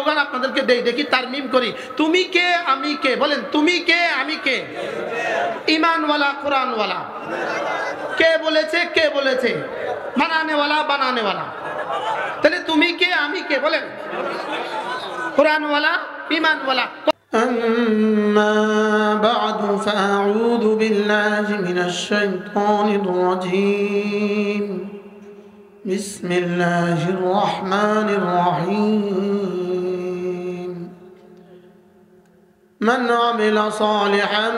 Slogan আপনাদেরকে দেই, দেখি তারমিম করি। তুমি কে আমি কে, বলেন তুমি কে আমি কে? ইমানওয়ালা কোরআনওয়ালা। কে বলেছে? কে বলেছে? বানানেওয়ালা বানানেওয়ালা। তাহলে তুমি কে আমি কে, বলেন কোরআনওয়ালা ইমানওয়ালা। أما بعد فأعوذ بالله من الشيطان الرجيم بسم الله الرحمن الرحيم من عمل صالحا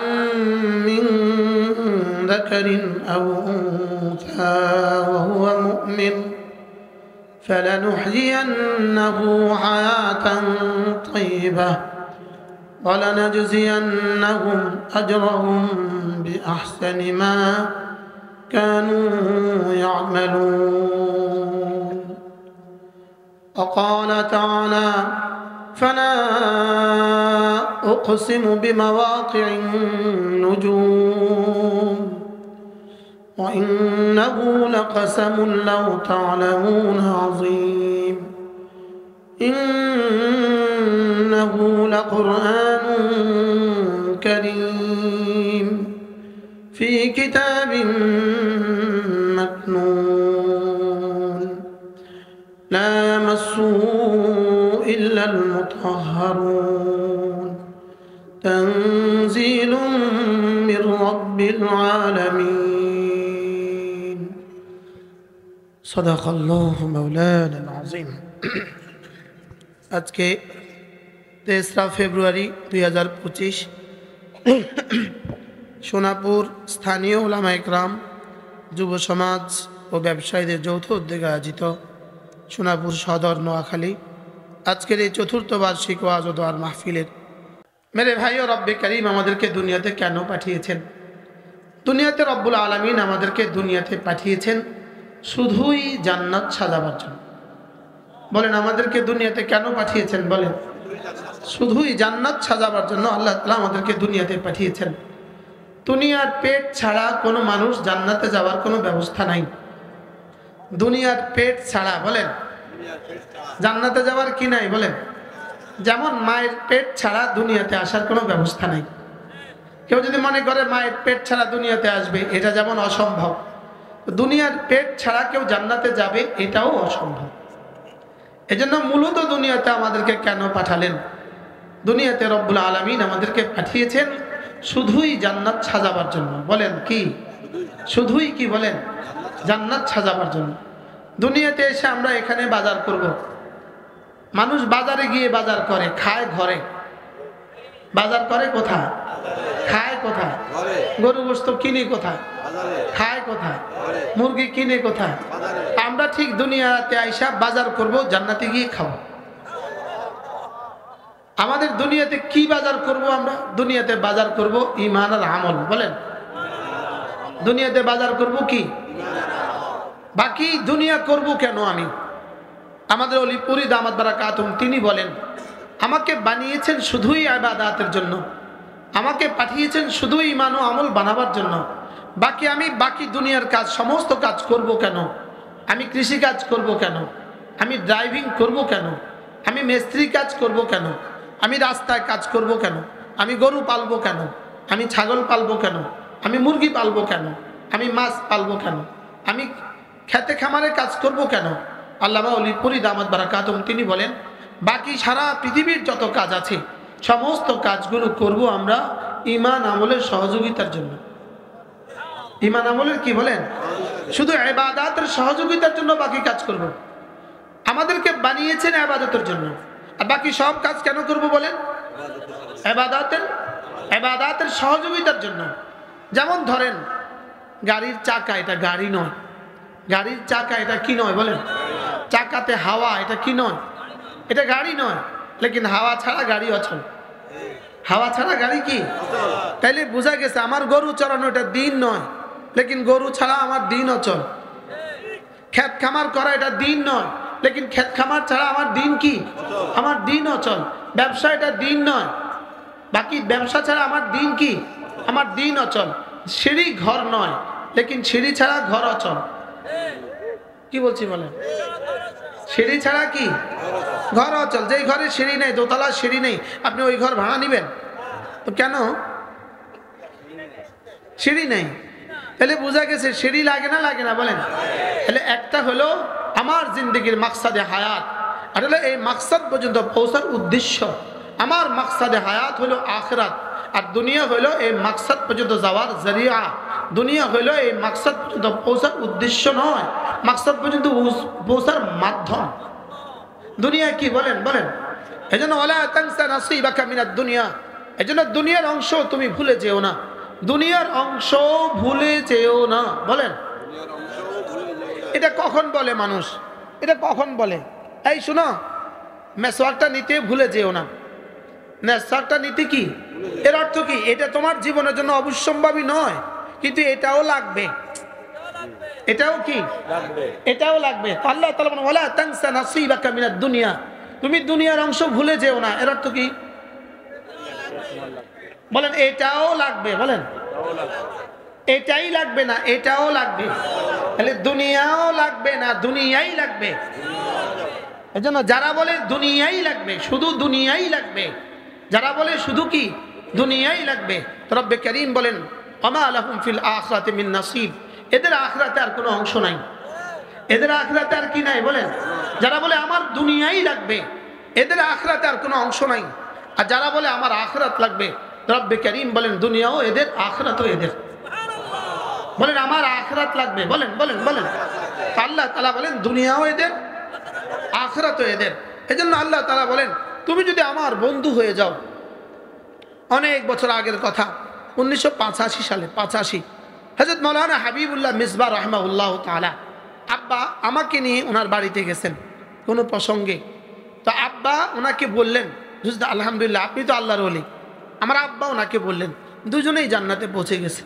من ذكر أو أنثى وهو مؤمن فلنحيينه حياة طيبة ولنجزينهم أجرهم بأحسن ما كانوا يعملون وقال تعالى فلا أقسم بمواقع النجوم وإنه لقسم لو تعلمون عظيم إنه لقرآن كريم في كتاب مكنون لا يمسه إلا المطهرون تنزيل من رب العالمين صدق الله مولانا العظيم। আজকে 3 ফেব্রুয়ারি 2025 সোনাপুর স্থানীয় উলামা ইকরাম, যুব সমাজ ও ব্যবসায়ীদের যৌথ উদ্যোগে আয়োজিত সোনাপুর সদর নোয়াখালী আজকের এই 4র্থ বার্ষিক ওয়াজ ও দোয়ার মাহফিলের মেরে ভাই ও রব্বে করিম আমাদেরকে দুনিয়াতে কেন পাঠিয়েছেন? দুনিয়াতে রব্বুল আলামিন আমাদেরকে দুনিয়াতে পাঠিয়েছেন শুধুই জান্নাত সাজাবার জন্য। বলেন আমাদেরকে দুনিয়াতে কেন পাঠিয়েছেন? বলেন শুধুই জান্নাত সাজাবার জন্য আল্লাহ তাআলা আমাদেরকে দুনিয়াতে পাঠিয়েছেন। দুনিয়ার পেট ছাড়া কোনো মানুষ জান্নাতে যাওয়ার কোনো ব্যবস্থা নাই। দুনিয়ার পেট ছাড়া, বলেন জান্নাতে যাওয়ার কি নাই? বলেন যেমন মায়ের পেট ছাড়া দুনিয়াতে আসার কোনো ব্যবস্থা নাই। কেউ যদি মনে করে মায়ের পেট ছাড়া দুনিয়াতে আসবে, এটা যেমন অসম্ভব, দুনিয়ার পেট ছাড়া কেউ জান্নাতে যাবে এটাও অসম্ভব। এজন্য মূলত দুনিয়াতে আমাদেরকে কেন পাঠালেন? দুনিয়াতে রব্বুল আলামিন আমাদেরকে পাঠিয়েছেন শুধুই জান্নাত সাজাবার জন্য। বলেন কি? শুধুই কি? বলেন জান্নাত সাজাবার জন্য। দুনিয়াতে এসে আমরা এখানে বাজার করব। মানুষ বাজারে গিয়ে বাজার করে, খায় ঘরে। বাজার করে কোথায়? খায় কোথায়? গরু গোশত কিনে কোথায়? খায় কোথায়? মুরগি কিনে কোথায়? আমরা ঠিক দুনিয়াতে আইসা বাজার করব, জান্নাতে গিয়ে খাবো। আমাদের দুনিয়াতে কি বাজার করব? আমরা দুনিয়াতে বাজার করব ঈমান আর আমল। বলেন দুনিয়াতে বাজার করব কি? বাকি দুনিয়া করব কেন আমি? আমাদের অলিপুরি দামাত বারাকাতুম তিনি বলেন আমাকে বানিয়েছেন শুধুই ইবাদতের জন্য, আমাকে পাঠিয়েছেন শুধুই ঈমান ও আমল বানাবার জন্য। বাকি দুনিয়ার কাজ সমস্ত কাজ করব কেন? আমি কৃষি কাজ করব কেন? আমি ড্রাইভিং করব কেন? আমি মিস্ত্রি কাজ করব কেন? আমি রাস্তায় কাজ করব কেন? আমি গরু পালবো কেন? আমি ছাগল পালবো কেন? আমি মুরগি পালবো কেন? আমি মাছ পালবো কেন? আমি খেতে খামারে কাজ করব কেন? আল্লামা অলিপুরি দামাত বারাকাতুম তিনি বলেন বাকি সারা পৃথিবীর যত কাজ আছে সমস্ত কাজগুলো করব আমরা ঈমান আমলের সহযোগিতার জন্য। ঈমান আমলের কি? বলেন শুধু ইবাদতের সহযোগিতার জন্য বাকি কাজ করব। আমাদেরকে বানিয়েছেন ইবাদতের জন্য, আর বাকি সব কাজ কেন করব? বলেন ইবাদতের সহযোগিতার জন্য। যেমন ধরেন গাড়ির চাকা, এটা গাড়ি নয়। গাড়ির চাকা এটা কি নয়? বলেন চাকাতে হাওয়া, এটা কি নয়? এটা গাড়ি নয়। লেকিন হাওয়া ছাড়া গাড়ি অচল। হাওয়া ছাড়া গাড়ি কি? তাইলে বোঝা গেছে আমার গরু চড়ানো এটা দিন নয়, লেকিন গরু ছাড়া আমার দিন অচল। ক্ষেত খামার করা এটা দিন নয়, লেকিন ক্ষেত খামার ছাড়া আমার দিন কি? আমার দিন অচল। ব্যবসা এটা দিন নয়, বাকি ব্যবসা ছাড়া আমার দিন কি? আমার দিন অচল। সিঁড়ি ঘর নয়, লেকিন সিঁড়ি ছাড়া ঘর অচল। কি বলছি বলেন? সিঁড়ি ছাড়া কি ঘর অচল। যেই ঘরে সিঁড়ি নেই, দোতলা সিঁড়ি নেই, আপনি ওই ঘর ভাড়া নিবেন? তো কেন? সিঁড়ি নেই। তাহলে বোঝা গেছে সিঁড়ি লাগে না, লাগে না বলেন? তাহলে একটা হলো আমার জিন্দগির মাকসাদে হায়াত, আর হলো এই মাকসাদ পর্যন্ত পৌঁছার উদ্দেশ্য। আমার মাকসাদে হায়াত হলো আখিরাত, আর দুনিয়া হলো এই মাকসাদ পর্যন্ত যাওয়ার জরিয়া। দুনিয়া হলো এই মাকসাদ পর্যন্ত পৌঁছার উদ্দেশ্য নয়, মাকসাদ পর্যন্ত পৌঁছার মাধ্যম। দুনিয়া কি বলেন? বলেন। এজন্য ওয়ালা তানসা নাসিবাকা মিনাদ দুনিয়া, এজন্য দুনিয়ার অংশ তুমি ভুলে যেও না, দুনিয়ার অংশ ভুলে যেও না। বলেন, এটা কখন বলে মানুষ? এটা কখন বলে? এই শুনো, মেসওয়াকটা নিতে ভুলে যেও না। মেসওয়াকটা নিতে কি এর অর্থ কি? এটা তোমার জীবনের জন্য অবশ্যম্ভাবী নয়, কিন্তু এটাও লাগবে। এটাও কি লাগবে? এটাও লাগবে। আল্লাহ তাআলা বলেন ওয়ালা তানসা নাসিবাকা মিনাদ দুনিয়া, তুমি দুনিয়ার অংশ ভুলে যেও না। এর অর্থ কি? বলেন, এটাও লাগবে। বলেন, এটাই লাগবে না, এটাও লাগবে। তাহলে দুনিয়াও লাগবে না, দুনিয়াই লাগবে। এজন্য যারা বলে দুনিয়াই লাগবে, শুধু দুনিয়াই লাগবে, যারা বলে শুধু কি দুনিয়াই লাগবে, রব্বে কারীম বলেন ওমা লাহুম ফিল আখিরাতি মিন নাসিব, এদের আখিরাতে আর কোনো অংশ নাই। এদের আখিরাতে আর কি নাই? বলেন। যারা বলে আমার দুনিয়াই লাগবে, এদের আখিরাতে আর কোনো অংশ নাই। আর যারা বলে আমার আখিরাত লাগবে, রব্বে কারীম বলেন দুনিয়াও এদের, আখিরাতও এদের। বলেন আমার আখিরাত লাগবে। বলেন বলেন বলেন। আল্লাহ তাআলা বলেন দুনিয়াও এদের, আখিরাতও এদের। এজন্য আল্লাহ তাআলা বলেন তুমি যদি আমার বন্ধু হয়ে যাও। অনেক বছর আগের কথা, 1985 সালে, 85, হযরত মাওলানা হাবিবুল্লাহ মিসবাহ রাহিমাহুল্লাহ তাআলা আব্বা আমাকে নিয়ে ওনার বাড়িতে গেছেন কোনো প্রসঙ্গে। তো আব্বা ওনাকে বললেন, আলহামদুলিল্লাহ আপনি তো আল্লাহর ওলি। আমার আব্বা ওনাকে বললেন, দুজনেই জান্নাতে পৌঁছে গেছে।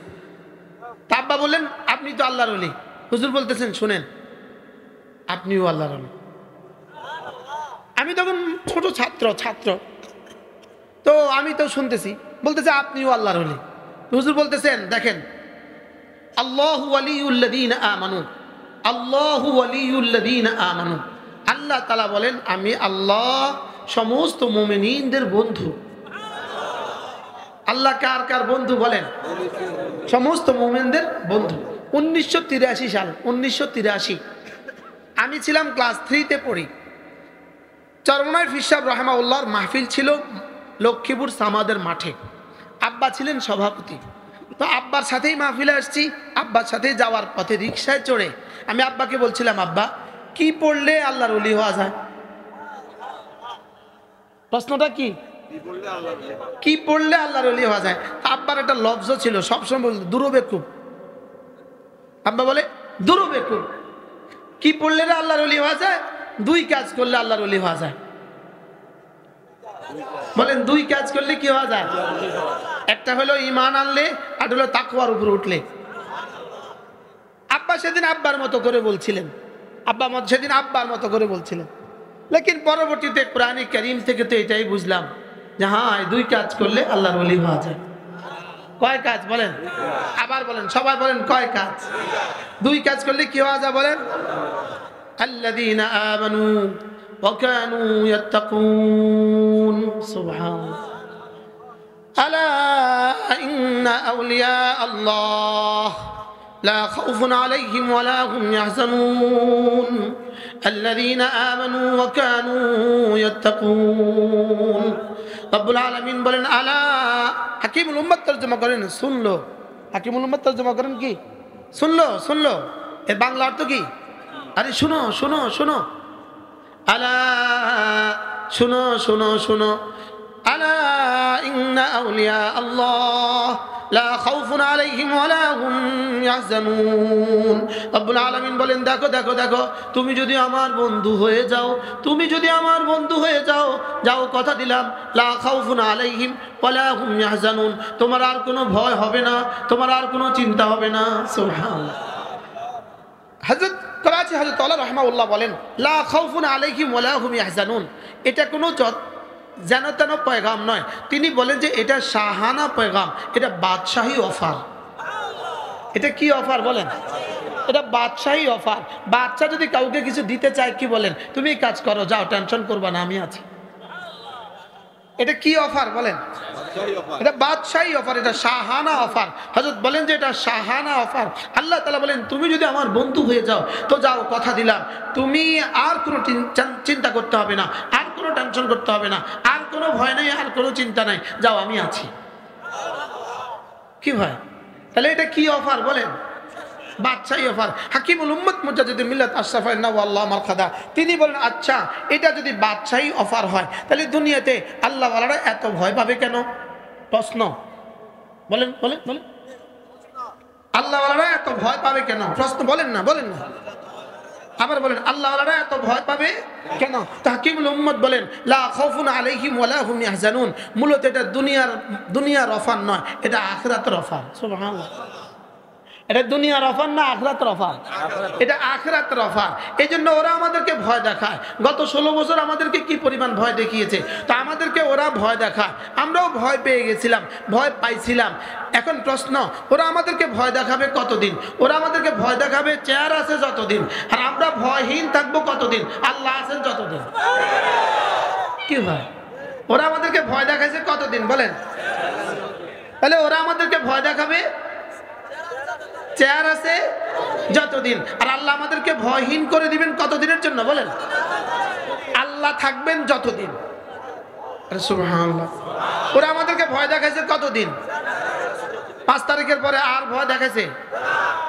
তা আব্বা বললেন আপনি তো আল্লাহর ওলি। হুজুর বলতেছেন শুনেন আপনিও আল্লাহর ওলি। আমি তখন ছোট ছাত্র, তো আমি তো শুনতেছি, বলতেছে আপনিও আল্লাহর ওলি। হুজুর বলতেছেন দেখেন, আল্লাহু ওয়ালিউল্লাযীনা আমানু, আল্লাহু ওয়ালিউল্লাযীনা আমানু, আল্লাহ তাআলা বলেন আমি আল্লাহ সমস্ত মুমিনদের বন্ধু। আল্লাহ কার কার বন্ধু? বলেন, সমস্ত মুমিনদের বন্ধু। 1983 সাল, 1983 আমি ছিলাম ক্লাস 3-তে পড়ি। চরমনায় পীর সাহেব রাহিমাহুল্লাহর মাহফিল ছিল লক্ষ্মীপুর সামাদের মাঠে। আব্বা ছিলেন সভাপতি। তো আব্বার সাথেই মাহফিলে আসছি, আব্বার সাথে যাওয়ার পথে রিকশায় চড়ে আমি আব্বাকে বলছিলাম আব্বা কি পড়লে আল্লাহর ওলি হওয়া যায়? প্রশ্নটা কি? কি পড়লে আল্লাহর ওলি হওয়া যায়? আব্বার একটা লফজ ছিল, সবসময় বলতো দুরবেকুব। আব্বা বলে দুরবেকুব, কি পড়লে আল্লাহর ওলি হওয়া যায়? 2 কাজ করলে আল্লাহর ওলি হওয়া যায়। বলেন 2 কাজ করলে কি হওয়া যায়? একটা হলো ঈমান আনলে, আর হলো তাকওয়ার উপর উঠলে। আব্বা সেদিন আব্বার মতো করে বলছিলেন, সেদিন আব্বার মতো করে বলছিলেন। লেকিন পরবর্তীতে কোরআনে কারীম থেকে তো এটাই বুঝলাম যে হ্যাঁ 2 কাজ করলে আল্লাহর ওলি হওয়া যায়। কয় কাজ? বলেন, আবার বলেন, সবাই বলেন কয় কাজ? 2 কাজ করলে কি হওয়া যায়? বলেন, আল্লাযীনা আমানু ওয়া কানু ইয়াত্তাকুন। সুবহানাল্লাহ। আলা ইন্না আউলিয়া আল্লাহ লা খাউফুন আলাইহিম ওয়া লা হুম ইয়াহজানুন আল্লাযীনা আমানু ওয়া কানু ইয়াত্তাকুন। রব্বুল আলামিন বলেন আলা, হাকিমুল উম্মাত তরজমা করেন শুনলো। হাকিমুল উম্মাত তরজমা করেন কি? শুনলো, শুনলো। এর বাংলা অর্থ কি? আরে শুনো শুনো শুনো, আলা শুনো শুনো শুনো, আলা ইন্না আউলিয়া আল্লাহ লা খাউফুন আলাইহিম ওয়া লা হুম ইয়াহজানুন। রব্বুল আলামিন বলেন দেখো দেখো দেখো, তুমি যদি আমার বন্ধু হয়ে যাও, তুমি যদি আমার বন্ধু হয়ে যাও, যাও কথা দিলাম লা খাউফুন আলাইহিম ওয়া লা হুম ইয়াহজানুন, তোমার আর কোনো ভয় হবে না, তোমার আর কোনো চিন্তা হবে না। সুবহানাল্লাহ। হযরত করাচি হযরত আলা রাহমাহুল্লাহ বলেন লা খাউফুন আলাইহিম ওয়া লা হুম ইয়াহজানুন, এটা কোনো যেন তেন পয়গাম নয়। তিনি বলেন যে এটা শাহানা পয়গাম, এটা বাদশাহী অফার। এটা কি অফার? বলেন, এটা বাদশাহী অফার। বাদশা যদি কাউকে কিছু দিতে চায় কি বলেন, তুমি কাজ করো, যাও, টেনশন করবা না, আমি আছি। এটা কি অফার বলেন? এটা বাদশাহী অফার, এটা শাহানা অফার। হযরত বলেন যে এটা শাহানা অফার। আল্লাহ তাআলা বলেন তুমি যদি আমার বন্ধু হয়ে যাও তো যাও, কথা দিলাম, তুমি আর কোনো চিন্তা করতে হবে না, আর কোনো টেনশন করতে হবে না, আর কোনো ভয় নাই, আর কোনো চিন্তা নাই, যাও, আমি আছি। কি ভাই, তাহলে এটা কি অফার বলেন? বাদশাহী অফার। হাকিমুল উম্মত মুজাদ্দিদুল মিল্লাত আশরাফ আল্লাহ মারখাদা তিনি বলেন, আচ্ছা এটা যদি বাদশাহী অফার হয় তাহলে দুনিয়াতে আল্লাহ ওয়ালারা এত ভয় পাবে কেন? প্রশ্ন, বলেন বলেন বলেন, আল্লাহ ওয়ালারা এত ভয় পাবে কেন? প্রশ্ন, বলেন না, বলেন না, আবার বলেন, আল্লাহ ওয়ালারা এত ভয় পাবে কেন? হাকিমুল উম্মত বলেন, লা খাউফুন আলাইহিম ওয়ালা হুম ইয়াহজানুন। মূলত এটা দুনিয়ার অফার নয়, এটা আখিরাতের অফার। সুবহানাল্লাহ। এটা দুনিয়ার অফার না আখিরাতের অফার? এটা আখিরাতের অফার। এই জন্য ওরা আমাদেরকে ভয় দেখায়। গত 16 বছর আমাদেরকে কি পরিমাণ ভয় দেখিয়েছে, তা আমাদেরকে ওরা ভয় দেখায়, আমরাও ভয় পেয়ে গেছিলাম, ভয় পাইছিলাম। এখন প্রশ্ন, ওরা আমাদেরকে ভয় দেখাবে কতদিন? ওরা আমাদেরকে ভয় দেখাবে চেয়ার আছে যতদিন, আর আমরা ভয়হীন থাকবো কতদিন? আল্লাহ আছেন যতদিন। কি হয়, ওরা আমাদেরকে ভয় দেখাইছে কতদিন বলেন? তাহলে ওরা আমাদেরকে ভয় দেখাবে চেয়ার আছে যতদিন, আর আল্লাহ আমাদেরকে ভয়হীন করে দিবেন কতদিনের জন্য বলেন? আল্লাহ থাকবেন যতদিন। সুবহানাল্লাহ। ওরা আমাদেরকে ভয় দেখাইছে কতদিন? 5 তারিখের পরে আর ভয় দেখাইছে।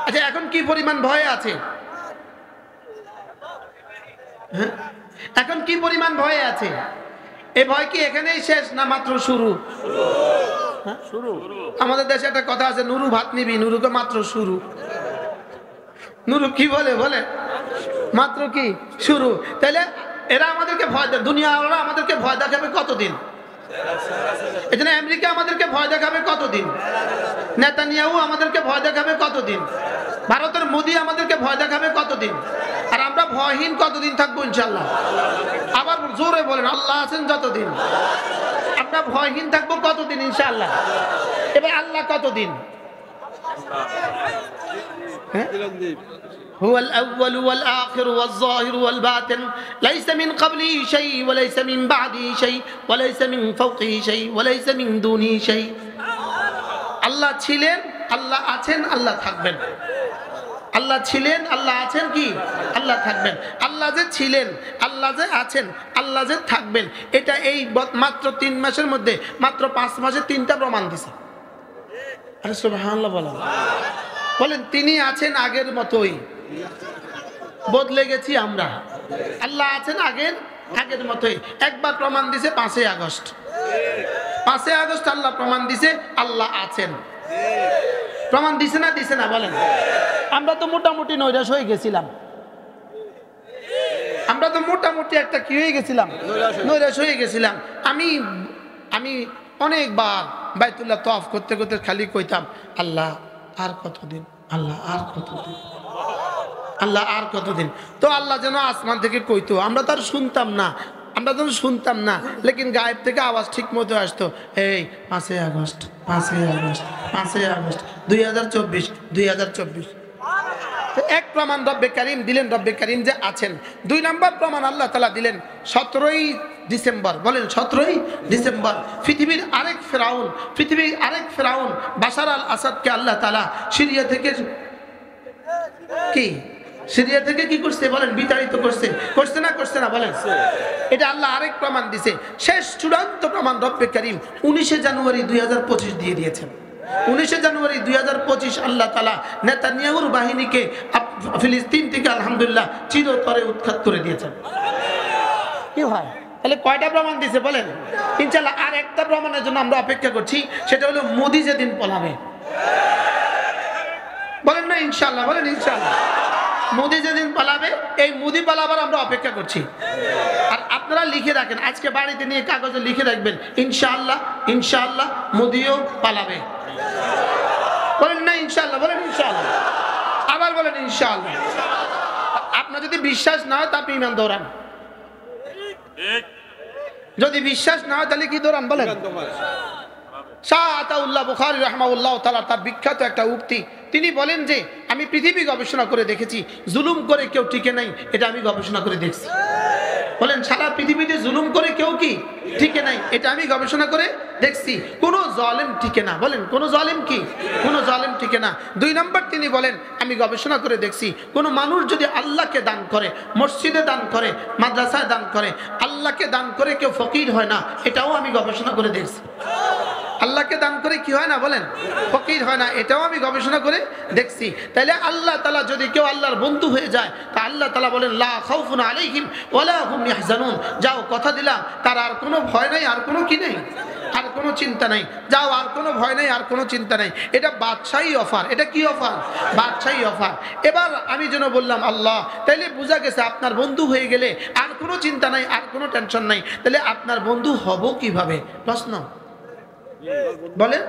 আচ্ছা এখন কি পরিমাণ ভয় আছে? হ্যাঁ, এখন কি পরিমাণ ভয় আছে? এই ভয় কি এখানেই শেষ না মাত্র শুরু? আমাদের দেশে একটা কথা আছে, নুরু ভাত নিবি, নুরুকে মাত্র শুরু। নুরু কি বলে বলে মাত্র কি শুরু। তাহলে এরা আমাদেরকে ভয় দেয়, দুনিয়াওয়ালা আমাদেরকে ভয় দেখাবে কতদিন? এই জন্য আমেরিকা আমাদেরকে ভয় দেখাবে কতদিন? নেতানিয়াহু আমাদেরকে ভয় দেখাবে কতদিন? ভারতের মোদি আমাদেরকে ভয় দেখাবে কতদিন? আর আমরা ভয়হীন কতদিন থাকবো ইনশাআল্লাহ? আবার জোরে বলেন, আল্লাহ আছেন যতদিন। আমরা ভয়হীন থাকবো কতদিন ইনশাআল্লাহ? এবার আল্লাহ কতদিন? هو الأول والآخر والظاهر والباطن ليس من قبله شيء وليس من بعده شيء وليس من فوقه شيء وليس من دونه شيء। আল্লাহ ছিলেন, আল্লাহ আছেন, আল্লাহ থাকবেন। আল্লাহ ছিলেন, আল্লাহ আছেন, কি আল্লাহ থাকবেন। আল্লাহ যে ছিলেন, আল্লাহ যে আছেন, আল্লাহ যে থাকবেন, এটা এই মাত্র 3 মাসের মধ্যে, মাত্র 5 মাসে 3টা প্রমাণ দিছে। আরে সুবহানাল্লাহ বলেন, বলেন তিনি আছেন আগের মতোই, বদলে গেছি আমরা। আল্লাহ আছেন আগের মতোই। একবার প্রমাণ দিছে 5 আগস্ট। 5 আগস্ট আল্লাহ প্রমাণ দিছে আল্লাহ আছেন। প্রমাণ দিছে না দিছে না বলেন? আমরা তো মোটামুটি নৈরাশ হয়ে গেছিলাম। আমরা তো মোটামুটি একটা কি হয়ে গেছিলাম, নৈরাশ হয়ে গেছিলাম। আমি অনেকবার বাইতুল্লাহ তওয়াফ করতে করতে খালি কইতাম, আল্লাহ আর কতদিন, আল্লাহ আর কতদিন, আল্লাহ আর কতদিন। তো আল্লাহ যেন আসমান থেকে কইতো, আমরা তো আর শুনতাম না, আমরা তো শুনতাম না, লেকিন গায়েব থেকে আওয়াজ ঠিক মতো আসতো, এই 5 আগস্ট 5 আগস্ট 5 আগস্ট 2024। এক প্রমাণ রব্বে কারিম দিলেন, রব্বে কারিম যে আছেন। 2 নম্বর প্রমাণ আল্লাহ তাআলা দিলেন 17ই ডিসেম্বর। বলেন 17ই ডিসেম্বর। পৃথিবীর আরেক ফেরাউন বাশার আল আসাদকে আল্লাহ তাআলা সিরিয়া থেকে কি করছে বলেন? বিতাড়িত করছে না বলেন? এটা আল্লাহ আরেক প্রমাণ দিছে। শেষ চূড়ান্ত প্রমাণ রব্বে কারিম 19 জানুয়ারি 2025 দিয়ে দিয়েছেন। 19 জানুয়ারি 2025 আল্লাহ তাআলা নেতানিয়াহুর বাহিনীকে ফিলিস্তিন থেকে আলহামদুলিল্লাহ চিরতরে উৎখাত করে দিয়েছেন। কি হয়? তাহলে কয়টা প্রমাণ দিছে বলেন? ইনশাআল্লাহ আর একটা প্রমাণের জন্য আমরা অপেক্ষা করছি, সেটা হলো মোদি যেদিন পলাবে। বলেন না ইনশাআল্লাহ? বলেন ইনশাআল্লাহ। মোদি যেদিন পালাবে, এই মোদি পালাবার আমরা অপেক্ষা করছি। আর আপনারা লিখে রাখেন, আজকে বাড়িতে নিয়ে কাগজে লিখে রাখবেন, ইনশাআল্লাহ ইনশাআল্লাহ মোদিও পালাবে। বলেন না ইনশাআল্লাহ? বলেন ইনশাআল্লাহ। আবার বলেন ইনশাআল্লাহ। আপনার যদি বিশ্বাস না হয় তা আপনি ঈমান দৌড়ান। যদি বিশ্বাস না হয় তাহলে কি দৌড়ান বলেন? শাহ আতাউল্লাহ বুখারী রাহমাহুল্লাহ তাআলা তার বিখ্যাত একটা উক্তি, তিনি বলেন যে আমি পৃথিবী গবেষণা করে দেখেছি, জুলুম করে কেউ টিকে নাই, এটা আমি গবেষণা করে দেখছি। বলেন সারা পৃথিবীতে জুলুম করে কেউ কি টিকে নাই, এটা আমি গবেষণা করে দেখছি। কোনো জালেম টিকে না। বলেন কোনো জালেম কি? কোনো জালেম টিকে না। 2 নম্বর তিনি বলেন আমি গবেষণা করে দেখছি, কোনো মানুষ যদি আল্লাহকে দান করে, মসজিদে দান করে, মাদ্রাসায় দান করে, আল্লাহকে দান করে কেউ ফকির হয় না, এটাও আমি গবেষণা করে দেখছি। আল্লাহকে দান করে কি হয় না? বলেন ফকির হয় না, এটাও আমি গবেষণা করে দেখছি। তাইলে আল্লাহ তাআলা যদি কেউ আল্লাহর বন্ধু হয়ে যায়, তা আল্লাহ তাআলা বলেন লা খাউফুন আলাইহিম ওয়ালা হুম ইয়াহজানুন, যাও কথা দিলাম তার আর কোনো ভয় নাই, আর কোনো কি নেই, আর কোনো চিন্তা নাই, যাও আর কোনো ভয় নাই, আর কোনো চিন্তা নাই। এটা বাদশাহী অফার। এটা কি অফার? বাদশাহী অফার। এবার আমি যেন বললাম আল্লাহ, তাইলে বোঝা গেছে আপনার বন্ধু হয়ে গেলে আর কোনো চিন্তা নাই, আর কোনো টেনশন নাই। তাহলে আপনার বন্ধু হব কিভাবে? প্রশ্ন বলেন,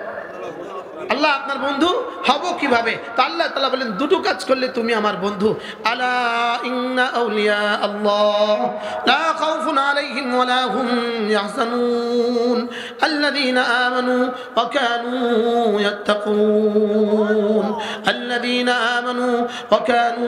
আল্লাহ আপনার বন্ধু হব কিভাবে? তো আল্লাহ তাআলা বলেন দুটো কাজ করলে তুমি আমার বন্ধু। আলা ইন্না আউলিয়া আল্লাহ লা খাউফুন আলাইহিম ওয়ালা হুম ইয়াহজানুন আল্লাযীনা আমানু ওয়া কানু ইয়াত্তাকুন। আল্লাযীনা আমানু ওয়া কানু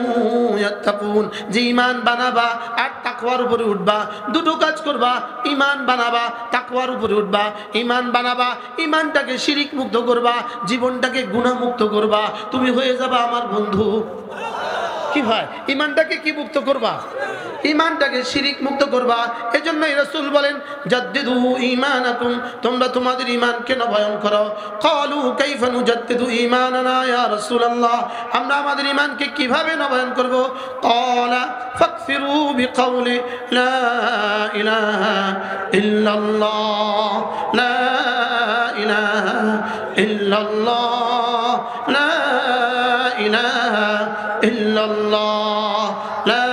ইয়াত্তাকুন, যে ঈমান বানাবা আর তাকওয়ার উপরে উঠবা, দুটো কাজ করবা, ঈমান বানাবা, তাকওয়ার উপরে উঠবা। ঈমান বানাবা, ঈমানটাকে শিরিক মুক্ত করবা, জীবনটাকে গুনাহ মুক্ত করবা, তুমি হয়ে যাবে আমার বন্ধু। কি ভাই? ঈমানটাকে কি মুক্ত করবা? ঈমানটাকে শিরিক মুক্ত করবা। এজন্যই রাসূল বলেন জাদ্দিদু ঈমানাকুম, তোমরা তোমাদের ঈমানকে নবায়ন করো। ক্বালু কাইফা নুজাদ্দিদু ঈমানানা ইয়া রাসূলুল্লাহ, আমরা আমাদের ঈমানকে কিভাবে নবায়ন করব? ক্বালা ফাকফিরু বিকাউলি লা ইলাহা ইল্লাল্লাহ লা ইলাহা ইল্লাল্লাহ লা ইলাহা ইল্লাল্লাহ লা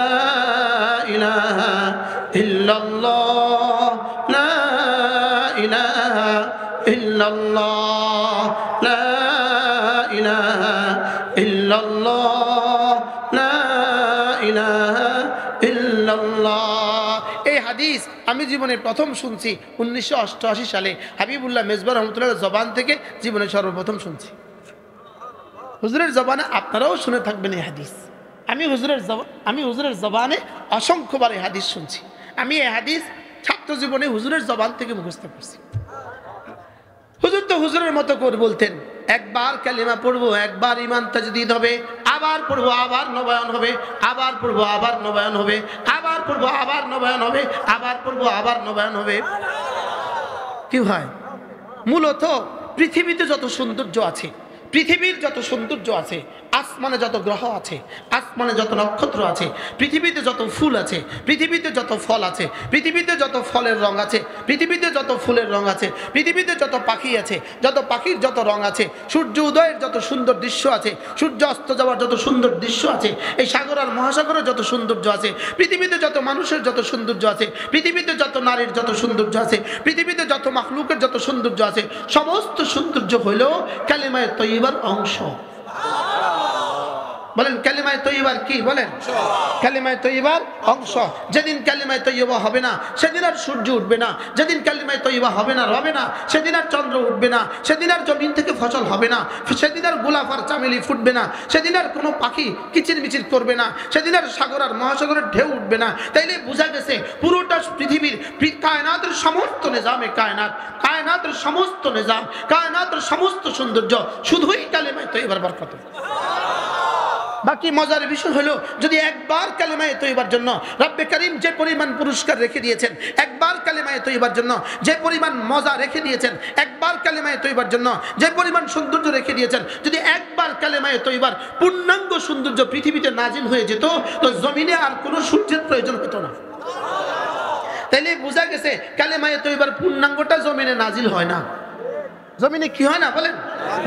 ইলাহা ইল্লাল্লাহ লা ইলাহা ইল্লাল্লাহ লা ইলাহা ইল্লাল্লাহ লা ইলাহা ইল্লাল্লাহ। এই হাদিস আমি জীবনে প্রথম শুনছি 1988 সালে হাবিবুল্লাহ মেজবা রহমতুল্লাহর জবান থেকে, জীবনে সর্বপ্রথম শুনছি। হুজুরের জবানে আপনারাও শুনে থাকবেন এই হাদিস। আমি হুজুরের জবানে অসংখ্যবার এই হাদিস শুনছি। আমি এই হাদিস ছাত্র জীবনে হুজুরের জবান থেকে মুখস্থ করছি। হুজুর তো হুজুরের মতো করে বলতেন, একবার কালিমা পড়বো, একবার ঈমান তাজদীদ হবে, আবার পড়বো আবার নবায়ন হবে, আবার পড়বো আবার নবায়ন হবে, আবার পড়বো আবার নবায়ন হবে, আবার পড়বো আবার নবায়ন হবে। কি হয়? মূলত পৃথিবীতে যত সৌন্দর্য আছে, পৃথিবীর যত সৌন্দর্য আছে, আসমানে যত গ্রহ আছে, আসমানে যত নক্ষত্র আছে, পৃথিবীতে যত ফুল আছে, পৃথিবীতে যত ফল আছে, পৃথিবীতে যত ফলের রং আছে, পৃথিবীতে যত ফুলের রং আছে, পৃথিবীতে যত পাখি আছে, যত পাখির যত রং আছে, সূর্য উদয়ের যত সুন্দর দৃশ্য আছে, সূর্য অস্ত যাওয়ার যত সুন্দর দৃশ্য আছে, এই সাগর আর মহাসাগরের যত সৌন্দর্য আছে, পৃথিবীতে যত মানুষের যত সৌন্দর্য আছে, পৃথিবীতে যত নারীর যত সৌন্দর্য আছে, পৃথিবীতে যত মাখলুকের যত সৌন্দর্য আছে, সমস্ত সৌন্দর্য হইল কালিমায়ে তয়্যিবার অংশ। বলেন কালিমায়ে তয়্যিবার কি? বলেন কালিমায়ে তয়্যিবার অংশ। যেদিন কালিমায়ে তয়্যিবা হবে না, সেদিন আর সূর্য উঠবে না। যেদিন কালিমায়ে তয়্যিবা হবে না, রবে না, সেদিন আর চন্দ্র উঠবে না, সেদিন আর জমিন থেকে ফসল হবে না, সেদিন আর গোলাপ আর চামেলি ফুটবে না, সেদিন আর কোনো পাখি কিচিরমিচির করবে না, সেদিন আর সাগর আর মহাসাগরের ঢেউ উঠবে না। তাইলে বোঝা গেছে পুরোটা পৃথিবীর কায়নাতের সমস্ত নিজামে কায়নাতের সমস্ত নিজাম, কায়নাতের সমস্ত সৌন্দর্য শুধুই কালিমায়ে তয়্যিবার বরকত। বাকি মজার বিষয় হলো, যদি একবার কালিমায়ে তয়্যিবার জন্য রব্বে করিম যে পরিমাণ পুরস্কার রেখে দিয়েছেন, একবার কালিমায়ে তয়্যিবার জন্য যে পরিমাণ মজা রেখে দিয়েছেন, একবার কালিমায়ে তয়্যিবার জন্য যে পরিমাণ সৌন্দর্য রেখে দিয়েছেন, যদি একবার কালিমায়ে তয়্যিবার পূর্ণাঙ্গ সৌন্দর্য পৃথিবীতে নাজিল হয়ে যেত, তো জমিনে আর কোনো সূর্যের প্রয়োজন হতো না। তাইলে বোঝা গেছে কালিমায়ে তয়্যিবার পূর্ণাঙ্গটা জমিনে নাজিল হয় না। জমিনে কি হয় না? বলেন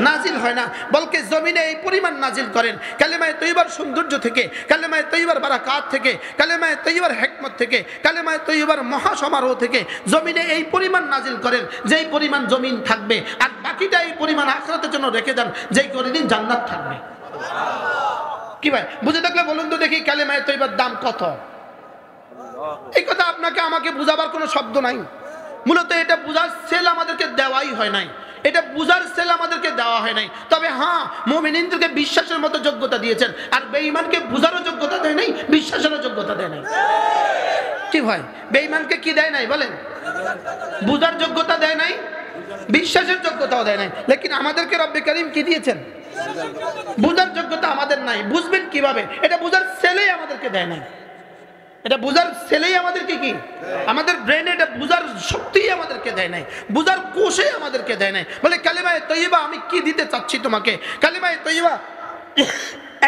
নাজিল হয় না, বলকে জমিনে এই পরিমাণ নাজিল করেন কালিমায়ে তয়্যিবার সৌন্দর্য থেকে, কালিমায়ে তয়্যিবার বারাকাত থেকে, কালিমায়ে তয়্যিবার হিকমত থেকে, কালিমায়ে তয়্যিবার মহাসমারোহ থেকে জমিনে এই পরিমাণ নাজিল করেন যেই পরিমাণ জমিন থাকবে, আর বাকিটা এই পরিমাণ আখিরাতের জন্য রেখে দেন যেই কোনদিন জান্নাত থাকবে। কি ভাই বুঝে থাকলে বলুন তো দেখি কালিমায়ে তয়্যিবার দাম কত? এই কথা আপনাকে আমাকে বুঝাবার কোনো শব্দ নাই। মূলত এটা বুঝার সেল আমাদেরকে দেওয়াই হয় নাই। এটা বুঝার সেল আমাদেরকে দেওয়া হয় নাই। তবে হ্যাঁ, মুমিনদেরকে বিশ্বাসের মতো যোগ্যতা দিয়েছেন, আর বেঈমানকে বুঝারও যোগ্যতা দেয় নাই, বিশ্বাসেরও যোগ্যতা দেয় নাই। কি ভাই, বেঈমানকে কি দেয় নাই বলেন? বুঝার যোগ্যতা দেয় নাই, বিশ্বাসের যোগ্যতাও দেয় নাই। লেকিন আমাদেরকে রব্বে করিম কি দিয়েছেন? বুঝার যোগ্যতা আমাদের নাই। বুঝবেন কিভাবে? এটা বুঝার সেলেই আমাদেরকে দেয় নাই। এটা বুঝার ছেলেই আমাদেরকে কি, আমাদের ব্রেনে এটা বুঝার শক্তি আমাদেরকে দেয় নাই, বুঝার কোষে আমাদেরকে দেয় নাই। বলে কালিমায়ে তৈয়বা আমি কি দিতে চাচ্ছি তোমাকে? কালিমায়ে তৈয়বা,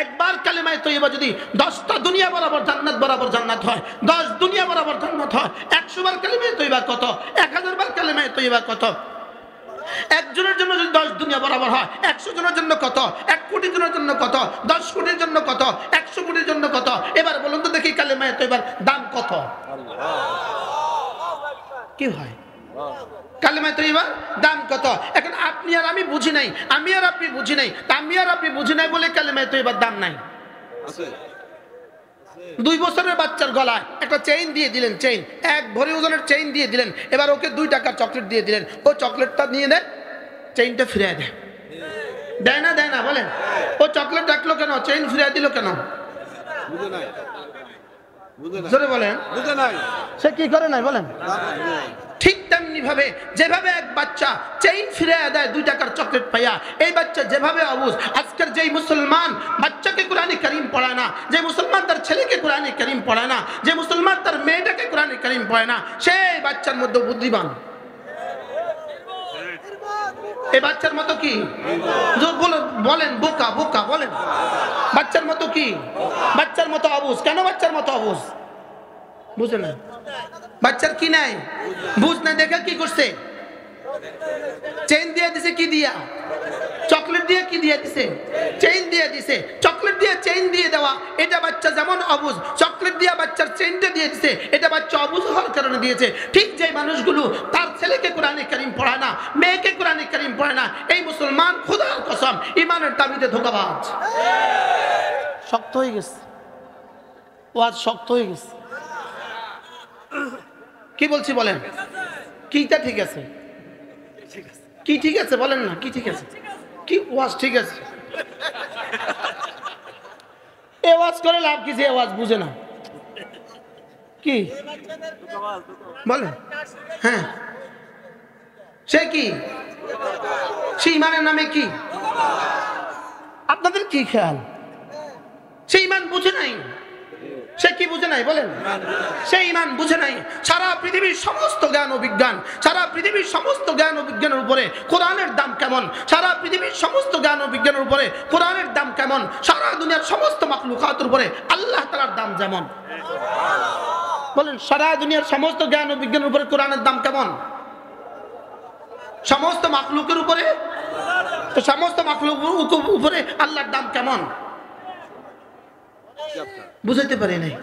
একবার কালিমায়ে তৈয়বা যদি 10টা দুনিয়া বরাবর জান্নাত বরাবর জান্নাত হয়, 10 দুনিয়া বরাবর জান্নাত হয়, 100 বার কালিমায়ে তৈয়বা কত? 1000 বার কালিমায়ে তৈয়বা কত? একজনের জন্য যদি 10 দুনিয়া বরাবর হয়, 100 জনের জন্য কত? 1 কোটি জনের জন্য কত? 10 কোটির জন্য কত? 100 কোটির জন্য কত? এবার বলুন তো দেখি কালিমায়ে তৈয়বার দাম কত? কি হয়? কালিমায়ে তৈয়বার দাম কত? এখন আপনি আর আমি বুঝি নাই, আমি আর আপনি বুঝি নাই, আমি আর আপনি বুঝি নাই বলে কালিমায়ে তৈয়বার দাম নাই। 2 বছরের বাচ্চার গলায় একটা চেইন দিয়ে দিলেন, চেইন 1 ভরি ওজনের চেইন দিয়ে দিলেন, এবার ওকে 2 টাকার চকলেট দিয়ে দিলেন, ও চকলেটটা নিয়ে নেয়, চেইনটা ফিরিয়ে দেয়, দেয় না? দেয় না বলেন? ও চকলেট রাখলো কেন? চেইন ফিরিয়ে দিল কেন? জোরে বলেন, সে কি করে নাই বলেন? ঠিক তেমনি ভাবে যেভাবে এক বাচ্চা চেইন ফিরে দেয় 2 টাকার চকলেট পাইয়া, এই বাচ্চা যেভাবে অবুঝ, আজকের যেই মুসলমান বাচ্চাকে কোরআনে কারীম পড়ায় না, যে মুসলমান তার ছেলেকে কোরআনে কারীম পড়ায় না, যে মুসলমান তার মেয়েটাকে কোরআনে কারীম পড়ায় না, সেই বাচ্চার মধ্যে বুদ্ধিমান, এই বাচ্চার মতো কি বলেন? বোকা, বোকা বলেন। বাচ্চার মতো কি? বাচ্চার মতো অবুঝ। কেন বাচ্চার মতো অবুঝ? বুঝে না, বাচ্চার কি নাই? বুঝ না দেখে কি করছে? চেইন দিয়ে দিছে। কি দিয়া? চকলেট দিয়ে। কি দিয়ে দিছে? চেইন দিয়ে দিছে। চকলেট দিয়ে চেইন দিয়ে দেওয়া, এটা বাচ্চা যেমন অবুঝ, চকলেট দিয়ে বাচ্চার চেইনটা দিয়ে দিছে, এটা বাচ্চা অবুঝ হওয়ার কারণে দিয়েছে। ঠিক যে মানুষগুলো তার ছেলেকে কোরআনে কারীম পড়ায় না, মেয়েকে কোরআনে কারীম পড়ায় না, এই মুসলমান খোদার কসম ইমানের দাবিতে ধোঁকাবাজ। শক্ত হয়ে গেছে, ওয়াজ শক্ত হয়ে গেছে। কি বলছি বলেন? কিটা ঠিক আছে? কি ঠিক আছে বলেন না? কি ঠিক আছে? কি ওয়াজ ঠিক আছে? এ ওয়াজ করে লাভ কি? যে ওয়াজ বুঝে না কি বলেন? হ্যাঁ, সে কি? সে ইমানের নামে কি? আপনাদের কি খেয়াল? সে ইমান বুঝে নাই। সে কি বুঝে নাই বলেন? সে ইমান বুঝে নাই। সারা পৃথিবীর সমস্ত জ্ঞান ও বিজ্ঞান, সারা পৃথিবীর সমস্ত জ্ঞান ও বিজ্ঞানের উপরে কোরআনের দাম কেমন? সারা পৃথিবীর সমস্ত জ্ঞান ও বিজ্ঞানের উপরে কোরআনের দাম কেমন? সারা দুনিয়ার সমস্ত মাখলুকাতের উপরে আল্লাহ তাআলার দাম যেমন। বলেন, সারা দুনিয়ার সমস্ত জ্ঞান ও বিজ্ঞানের উপরে কোরআনের দাম কেমন? সমস্ত মাখলুকের উপরে, তো সমস্ত মাখলুকের উপরে আল্লাহর দাম কেমন? বুঝাইতে পারি নাই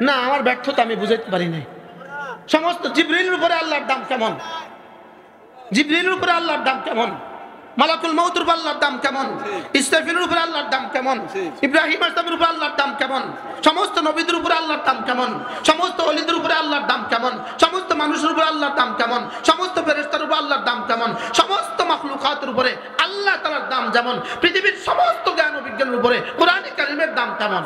না, আমার ব্যর্থতা, আমি বুঝাইতে পারি নাই। সমস্ত জিবরিলের উপরে আল্লাহর দাম কেমন? জিবরিলের উপরে আল্লাহর দাম কেমন? মালাকুল মউতের উপর আল্লাহর দাম কেমন? ইসরাফিলের উপরে আল্লাহর দাম কেমন? ইব্রাহিম আলাইহিসসালামের উপরে আল্লাহর দাম কেমন? সমস্ত নবীদের উপরে আল্লাহর দাম কেমন? সমস্ত ওলিদের উপরে আল্লাহর দাম কেমন? সমস্ত মানুষের উপরে আল্লাহর দাম কেমন? সমস্ত ফেরেশতার উপরে আল্লাহর দাম কেমন? সমস্ত মাখলুকাতের উপরে আল্লাহ তাআলার দাম যেমন, পৃথিবীর সমস্ত জ্ঞান ও বিজ্ঞানের উপরে কোরআনে কারীমের দাম কেমন?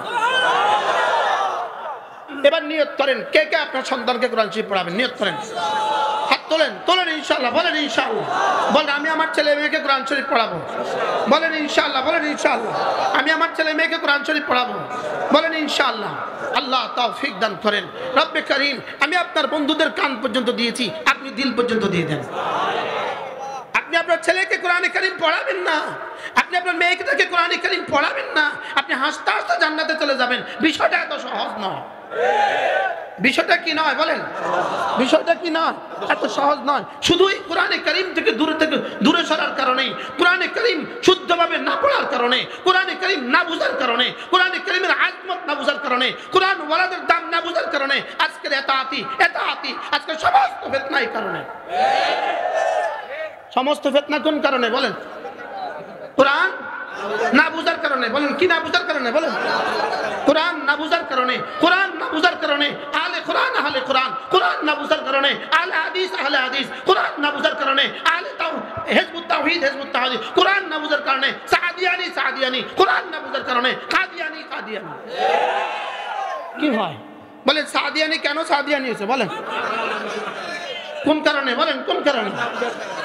এবার নিয়ত করেন, কে কে আপনার সন্তানকে কোরআন শরীফ পড়াবেন? নিয়ত করেন, হাত তোলেন, তোলেন ইনশাআল্লাহ, বলেন ইনশাআল্লাহ। বলেন, আমি আমার ছেলে মেয়েকে কোরআন শরীফ পড়াবো। বলেন ইনশাআল্লাহ, বলেন ইনশাআল্লাহ। আমি আমার ছেলে মেয়েকে কোরআন শরীফ পড়াবো। বলেন ইনশাআল্লাহ। আল্লাহ তৌফিক দান করেন। রব্বে কারীম, আমি আপনার বন্ধুদের কান পর্যন্ত দিয়েছি, আপনি দিল পর্যন্ত দিয়ে দেন। আপনি আপনার ছেলেকে কোরআনে কারীম পড়াবেন না, আপনি আপনার মেয়েকে কোরআনে কারীম পড়াবেন না, আপনি হাসতে হাসতে জান্নাতে চলে যাবেন। বিষয়টা এত সহজ নয়। বিষয়টা কি নয় বলেন? বিষয়টা কি নয়? এত সহজ নয়। শুধুই কোরআনে কারীম থেকে দূরে সরার কারণে, কোরআনে কারীম শুদ্ধভাবে না পড়ার কারণে, কোরআনে কারীম না বুঝার কারণে, কোরআনে কারীমের আজমত না বুঝার কারণে, কোরআন ওয়ালাদের দাম না বুঝার কারণে আজকের এতাআতি আজকের সমস্ত ফিতনার কারণে। সমস্ত ফিতনা কোন কারণে বলেন? কোরআন না বুঝার কারণে। বলেন, কি না বুঝার কারণে বলেন? কোরআন না বুঝার কারণে। কোরআন না বুঝার কারণে আহলে কোরআন আহলে কোরআন, কোরআন না বুঝার কারণে আহলে হাদিস আহলে হাদিস, কোরআন না বুঝার কারণে আহলে হিজবুত তাওহীদ হিজবুত তাওহীদ, কোরআন না বুঝার কারণে সাদিয়ানি সাদিয়ানি, কোরআন না বুঝার কারণে কাদিয়ানি কাদিয়ানি। কি হয় বলেন? সাদিয়ানি কেন সাদিয়ানি হয়েছে বলেন? কোন কারণে বলেন? কোন কারণে?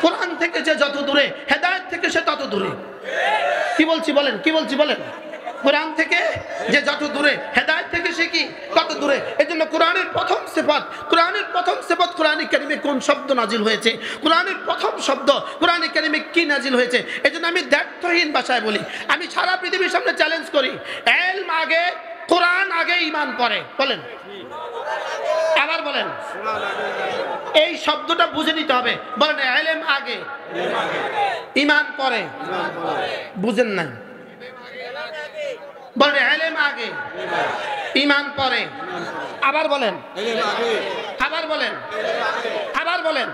কোরআন থেকে যে যত দূরে, হেদায়েত থেকে সে তত দূরে। কি বলছি বলেন? কি বলছি বলেন? কোরআন থেকে যে যত দূরে, হেদায়েত থেকে সে কি কত দূরে। এজন্য কোরআনের প্রথম সিফাত, কোরআনের প্রথম সিফাত কোরআনে কারিমে কোন শব্দ নাজিল হয়েছে, কোরআনের প্রথম শব্দ কোরআনে কারিমে কি নাজিল হয়েছে। এজন্য আমি দ্ব্যর্থহীন ভাষায় বলি, আমি সারা পৃথিবীর সামনে চ্যালেঞ্জ করি, ইলম আগে, কোরআন আগে, ঈমান পরে। বলেন, আবার বলেন। এই শব্দটা বুঝে নিতে হবে। বলেন ইলম আগে, ঈমান পরে। বুঝেন না? বলেন ইলম আগে, ঈমান পরে। আবার বলেন, আবার বলেন, আবার বলেন।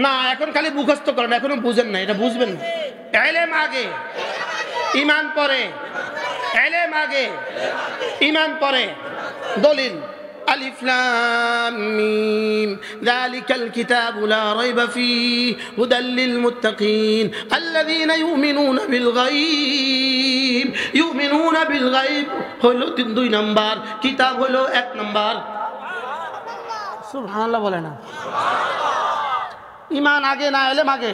না, এখন খালি মুখস্থ করেন, এখনো বুঝেন না, এটা বুঝবেন না। ইলম আগে, ঈমান পরে। ইলম আগে, ঈমান পরে। দলিল আলিফ লাম মিম যালিকাল কিতাবু লা রাইবা ফীহি হুদাল লিল মুত্তাকিন আল্লাযীনা ইউমিনুনা বিল গায়ব। ইউমিনুনা বিল গায়ব হলো 2 নাম্বার, কিতাব হলো 1 নাম্বার। সুবহানাল্লাহ বলে না? ঈমান আগে না ইলম আগে?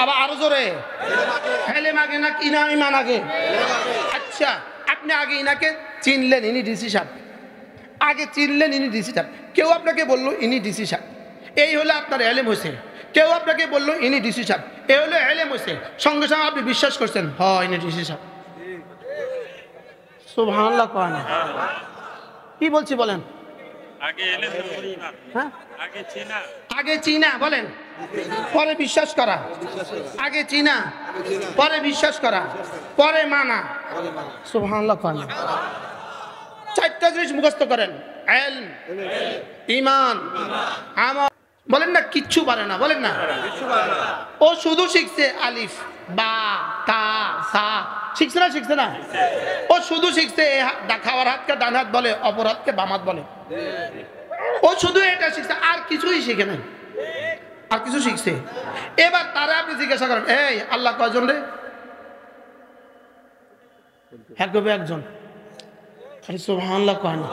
আবার আরো জোরে, ইলম আগে না কি না ঈমান আগে? আচ্ছা, আপনি আগে ইনাকে চিনলেন, ইনি ডিসি সাহেব। আগে চিনলেন, ইনি ডিসি সাহেব। কেউ আপনাকে বললো ইনি ডিসি সাহেব, এই হলো আপনার ইলম হয়েছে। কেউ আপনাকে বললো ইনি ডিসি সাহেব, এই হলো ইলম হয়েছে। সঙ্গে সঙ্গে আপনি বিশ্বাস করছেন, হ্যাঁ ইনি ডিসি সাহেব। সুবহানাল্লাহ কয় না? কি বলছি বলেন? আগে ইলম, হ্যাঁ আগে চিনা, আগে চিনা বলেন, পরে বিশ্বাস করা। আগে চিনা, পরে বিশ্বাস করা, পরে মানা। সুবহানাল্লাহ কয় না? 4টা জিনিস মুখস্থ করেন, ইলম, ঈমান, আমল। বলেন না কিচ্ছু পারে না, বলেন না। ও শুধু শিখছে আলিফ বা তা সা, শিখছে না? শিখছে না? ও শুধু শিখছে খাওয়ার হাতকে ডান হাত বলে, অপর হাতকে বাম হাত বলে। ও শুধু এটা শিখছে, আর কিছুই শিখে নাই, আর কিছু শিখছে। এবার তারা আপনি জিজ্ঞাসা করেন, এই আল্লাহ কয়জন রে? হ্যাঁ কবে একজন। সুবহানাল্লাহ কয় না?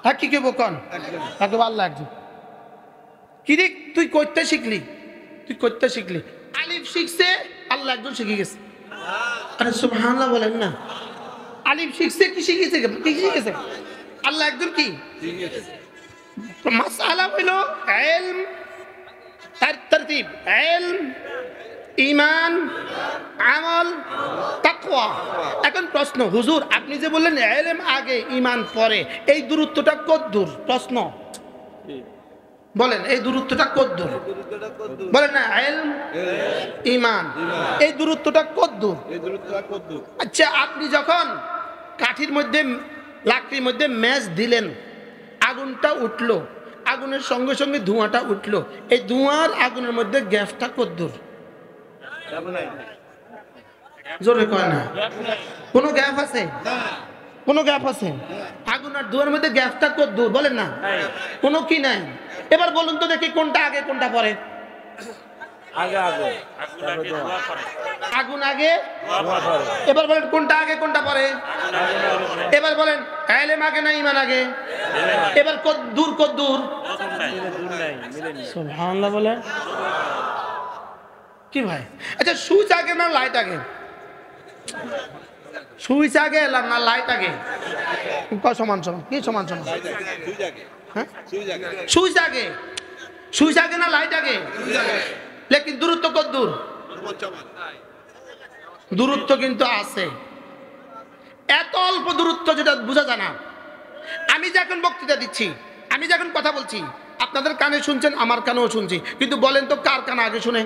হ্যাঁ কি কেবো কন? আল্লাহ একজন। কি রে তুই করতে শিখলি? তুই করতে শিখলি, আলিফ শিখছে, আল্লাহ একজন শিখে গেছে। আরে সুবহানাল্লাহ বলেন না? আলিফ শিখছে, কি শিখেছে? কি শিখেছে? আল্লাহ একজন কি মাসআলা হইল ইলম, তার তরতিব ইলম, ঈমান, আমল, তাকওয়া। এখন প্রশ্ন, হুজুর আপনি যে বললেন ইলম আগে ঈমান পরে, এই দূরত্বটা কত দূর? প্রশ্ন বলেন, এই দূরত্বটা কত দূর? বলেন না, ইলম ঈমান, এই দূরত্বটা কত দূর? আচ্ছা, আপনি যখন কাঠির মধ্যে, লাকড়ির মধ্যে ম্যাচ দিলেন, আগুনটা উঠলো, আগুনের সঙ্গে সঙ্গে ধোঁয়াটা উঠলো, এই ধোঁয়ার আগুনের মধ্যে গ্যাসটা কত দূর? জোরে কয় না? কোনো গ্যাপ আছে? কোনো গ্যাপ আছে? আগুন আর ধোঁয়ার মধ্যে গ্যাসটা কত দূর? বলেন না, কোনো কি নাই। এবার বলুন তো দেখি, কোনটা আগে কোনটা পরে? আগুন আগে। এবার বলেন কোনটা আগে কোনটা পরে? এবার বলেন ইলম আগে না ঈমান আগে? এবার কত দূর, কত দূর? সুবহানাল্লাহ বলেন। কি ভাই? আচ্ছা, সুইচ আগে না লাইট আগে? সুইচ আগে না লাইট আগে? সমান সমান, কি সমান সমান? হ্যাঁ, সুইচ আগে। সুইচ আগে না লাইট আগে? লেকিন দূরত্ব কত দূর? দূরত্ব কিন্তু আছে, এত অল্প দূরত্ব যেটা বোঝা যায় না। আমি যখন বক্তৃতা দিচ্ছি, আমি যখন কথা বলছি, আপনাদের কানে শুনছেন, আমার কানেও শুনছি, কিন্তু বলেন তো কার কানে আগে শুনে?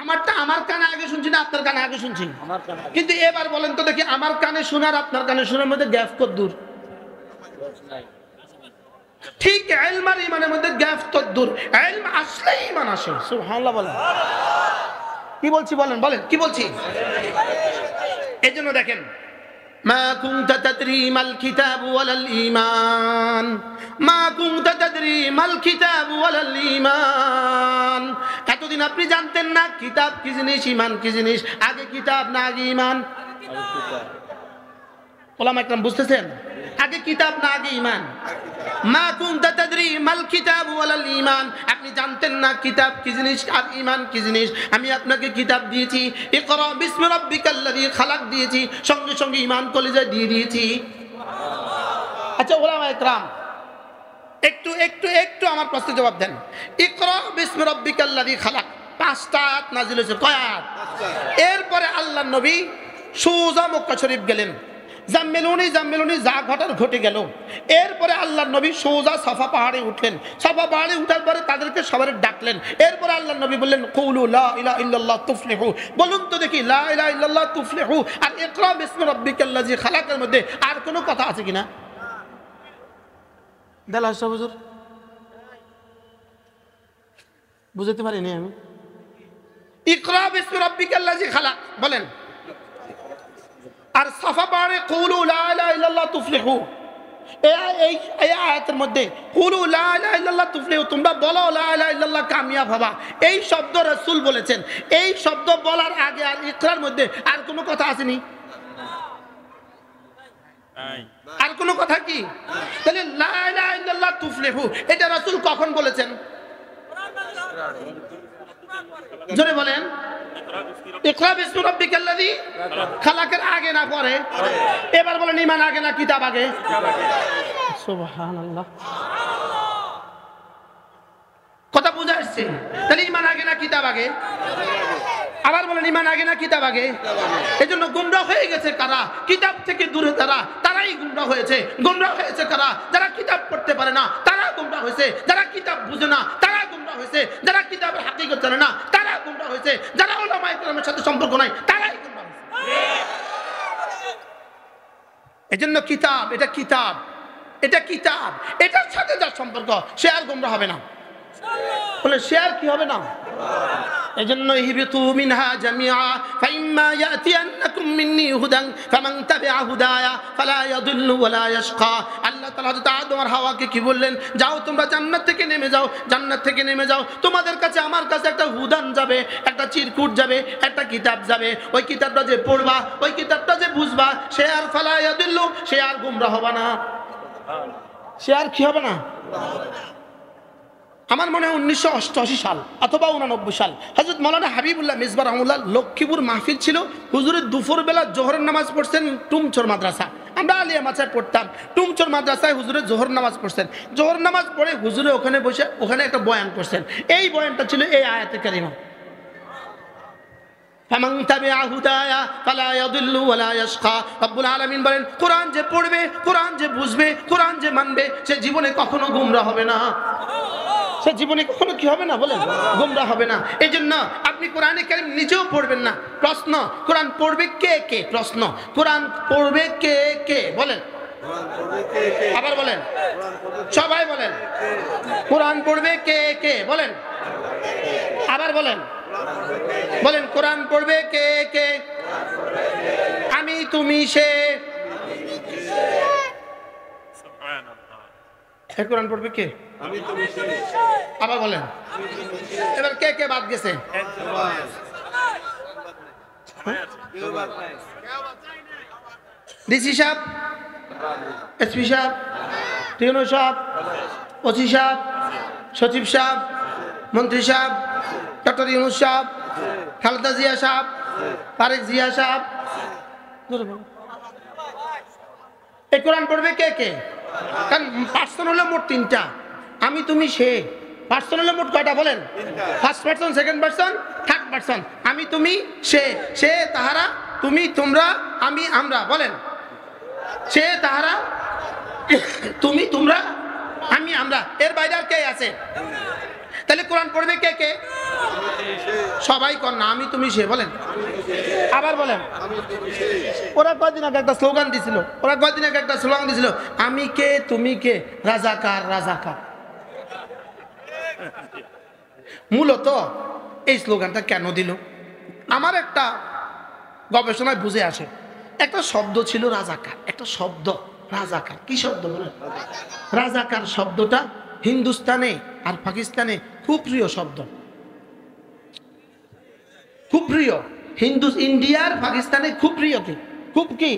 আমারটা আমার কানে আগে শুনছি না আপনার কানে আগে শুনছি? কিন্তু এবার বলেন তো দেখি, আমার কানে শোনার আপনার কানে শোনার মধ্যে গ্যাপ কত দূর? ঠিক ইলম আর ঈমানের মধ্যে গ্যাপ কত দূর? ইলম আসলে ঈমান আসে। সুবহানাল্লাহ বলেন। কি বলছি বলেন, বলেন কি বলছি? এই জন্য দেখেন, মা কুনতা তাদরি মাল কিতাব ওয়ালাল ঈমান, মা কুনতা তাদরি মাল কিতাব ওয়ালাল ঈমান। এতদিন আপনি জানতেন না কিতাব কি জিনিস, ঈমান কি জিনিস। আগে কিতাব না আগে ঈমান? ওলামা একরাম বুঝতেছেন? আগে কিতাব না আগে ঈমান? মা কুনতা তাদরি মাল কিতাব ওয়ালাল ঈমান। আপনি জানতেন না কিতাব কি জিনিস আর ঈমান কি জিনিস। আমি আপনাকে কিতাব দিয়েছি, ইকরা বিসমি রাব্বিকাল্লাযী খালাক দিয়েছি, সঙ্গে সঙ্গে ঈমান কলিজায় দিয়ে দিয়েছি। আচ্ছা ওলামা একরাম একটু একটু একটু আমার প্রশ্নের জবাব দেন। ইকরা বিসমি রাব্বিকাল্লাযী খালাক 5টা আয়াত নাযিল হয়েছে। কয় আয়াত? এরপরে আল্লাহর নবী সোজা মক্কা শরীফ গেলেন। জাম্মিলুনি জাম্মিলুনি যা ঘটার ঘটে গেল। এরপরে আল্লাহর নবী সোজা সাফা পাহাড়ে উঠলেন। সাফা পাহাড়ে উঠার পরে তাদেরকে সবাই ডাকলেন। এরপরে আল্লাহর নবী বললেন কুলু লা ইলাহা ইল্লাল্লাহ তুফলিহু। বলুন তো দেখি লা ইলাহা ইল্লাল্লাহ তুফলিহু আর ইকরা বিসমি রাব্বিকাল্লাযী খালাকের মধ্যে আর কোনো কথা আছে কিনা? দেলা সাহেব হুজুর বুঝতে পারিনি আমি। ইকরা বিসমি রাব্বিকাল্লাযী খালাক বলেন, আর সাফা পাহাড়ে কুলু লা ইলাহা ইল্লাল্লাহ তুফলিহু। এই আয়াতের মধ্যে কুলু লা ইলাহা ইল্লাল্লাহ তুফলিহু, তোমরা বলো লা ইলাহা ইল্লাল্লাহ কামিয়াব হবা, এই শব্দ রাসূল বলেছেন। এই শব্দ বলার আগে আর ইকরার মধ্যে আর কোনো কথা আসেনি? আর কোনো কথা কি? তাহলে লা ইলাহা ইল্লাল্লাহ তুফলিহু এটা রাসূল কখন বলেছেন? জোরে বলেন। ইকরা বিসমি রাব্বিকাল্লাযী খালাকের আগে না পরে? এবার বলেন ঈমান আগে না কিতাব আগে? সুবহানাল্লাহ। কথা বুঝা আসছে? তাহলে ঈমান আগে না কিতাব আগে? আবার বলেন ঈমান আগে না কিতাব আগে? এজন্য গুমরাহ হয়ে গেছে কারা? কিতাব থেকে দূরে যারা, তারাই গুমরাহ হয়েছে। গুমরাহ হয়েছে কারা? যারা কিতাব পড়তে পারে না তারা গুমরাহ হয়েছে। যারা কিতাব বুঝে না তারা গুমরাহ হয়েছে। যারা কিতাবের হাকিকত জানে না তারা গুমরাহ হয়েছে। যারা উলামায়ে কেরামের সাথে সম্পর্ক নাই তারাই গুমরাহ হয়েছে। এজন্য কিতাব, এটা কিতাব, এটা কিতাব, এটার সাথে যার সম্পর্ক সে আর গুমরাহ হবে না। বলে সে আর কি হবে না? এজন্য ইহবিতু মিনহা জামিআ ফাইম্মা ইয়াতিয়ান্নাকুম মিন্নী হুদান ফামান তাবিআ হুদায়া ফালা ইয়াদুল্লু ওয়ালা ইয়াশকা। আল্লাহ তাআলা হযরত আদম আর হাওয়াকে কি বললেন? যাও তোমরা জান্নাত থেকে নেমে যাও, জান্নাত থেকে নেমে যাও। তোমাদের কাছে আমার কাছে একটা হুদান যাবে, একটা চিরকুট যাবে, একটা কিতাব যাবে। ওই কিতাবটা যে পড়বা, ওই কিতাবটা যে বুঝবা, সে আর ফালা ইয়াদুল্লু, সে আর গুমরাহ হবে না। সে আর কি হবে না? আমার মনে হয় 1988 সাল অথবা 89 সাল হযরত মাওলানা হাবিবুল্লাহ মিসবাহ রাহমাতুল্লাহ লক্ষ্মীপুর মাহফিল ছিল। হুজুরের দুপুর বেলা জোহরের নামাজ পড়ছেন টুমচর মাদ্রাসা। আমরা আলিয়া মাদ্রাসায় পড়তাম। টুমচর মাদ্রাসায় হুজুরের জোহর নামাজ পড়ছেন। জোহর নামাজ পড়ে হুজুরে ওখানে বসে ওখানে একটা বয়ান করছেন। এই বয়ানটা ছিল এই আয়াতে কারিমা ফামান তাবিআ হুদায়া ফালা ইয়াদুল্লু ওয়ালা ইয়াশকা। রব্বুল আলামিন বলেন কোরআন যে পড়বে, কোরআন যে বুঝবে, কোরআন যে মানবে, সে জীবনে কখনো গুমরাহ হবে না। সে জীবনে কখনো কি হবে না? বলেন গুমরাহ হবে না। এই জন্য আপনি কোরআনে কারীম নিজেও পড়বেন না। প্রশ্ন, কোরআন পড়বে কে কে? প্রশ্ন, কোরআন পড়বে কে কে? বলেন, আবার বলেন, সবাই বলেন, কোরআন পড়বে কে কে? বলেন, আবার বলেন, বলেন কোরআন পড়বে কে কে? আমি তুমি সে। কোরআন পড়বে কে? আবার বলেন, এবার কে কে বাদ গেছে? ডিসি সাহেব, এসপি সাহেব, টিউনো সাহেব, ওসি সাহেব, সচিব সাহেব, মন্ত্রী সাহেব, ডক্টর ইউনূস সাহেব, খালেদা জিয়া সাহেব, তারেক জিয়া সাহেব। এই কোরআন পড়বে কে কে? কারণ পার্সন হলো মোট 3টা। আমি তুমি সে। পার্সন হলো মোট কয়টা? বলেন, first person, second person, third person. আমি তুমি সে, সে তাহারা, তুমি তোমরা, আমি আমরা। বলেন, সে তাহারা, তুমি তোমরা, আমি আমরা। এর বাইরে আর কে আছে? তাহলে কোরআন পড়বে কে কে? সবাই কর না, আমি তুমি সে। বলেন, আবার বলেন। ওরা কয়দিন আগে একটা স্লোগান দিছিল, আমি কে তুমি কে, রাজাকার রাজাকার। মূলত এই স্লোগানটা কেন দিল আমার একটা গবেষণায় বুঝে আসে। একটা শব্দ ছিল রাজাকার, একটা শব্দ রাজাকার। কি শব্দ বলেন? রাজাকার শব্দটা হিন্দুস্তানে আর পাকিস্তানে খুব প্রিয় শব্দ, খুব প্রিয়। ইন্ডিয়ার পাকিস্তানে খুব প্রিয়, কি খুব কি।